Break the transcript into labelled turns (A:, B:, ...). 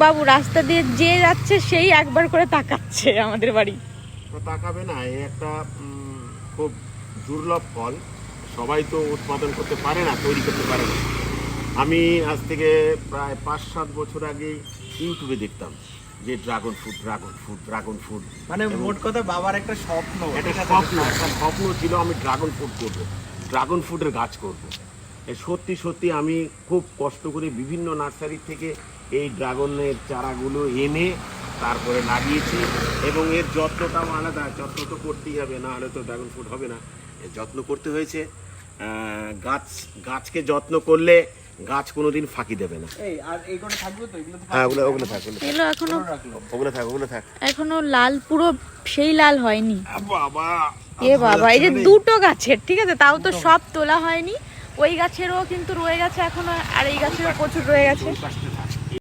A: বাবু রাস্তা দিয়ে যে যাচ্ছে সেই একবার করে তাকাচ্ছে আমাদের বাড়ি।
B: তাকাবে না, এই একটা খুব দুর্লভ ফল, সবাই তো উৎপাদন করতে পারে না, তৈরি করতে পারে না। আমি আজ থেকে প্রায় 5-7 বছর আগে ইউটিউবে দেখতাম যে ড্রাগন ফ্রুট
C: মানে মোট কথা বাবার একটা স্বপ্ন
B: স্বপ্ন ছিল, আমি ড্রাগন ফ্রুট করবো, ড্রাগন ফ্রুটের গাছ করব। সত্যি আমি খুব কষ্ট করে বিভিন্ন নার্সারি থেকে এই ড্রাগনের চারাগুলো এনে তারপরে লাগিয়েছি, এবং এর যত্নটাও আলাদা। যত্ন তো করতেই হবে, না হলে তো ড্রাগন ফ্রুট হবে না। এর যত্ন করতে হয়েছে। গাছকে যত্ন করলে গাছ কোনোদিন ফাঁকি দেবে না। হ্যাঁ, ওগুলো থাকবে, ওগুলো থাক।
A: এখনো লাল, পুরো সেই লাল হয়নি।
B: বাবা,
A: এ বাবা, এই যে দুটো গাছের, ঠিক আছে, তাও তো সব তোলা হয়নি। ওই গাছেরও কিন্তু রয়ে গেছে এখনো, আর এই গাছেরও প্রচুর রয়ে গেছে।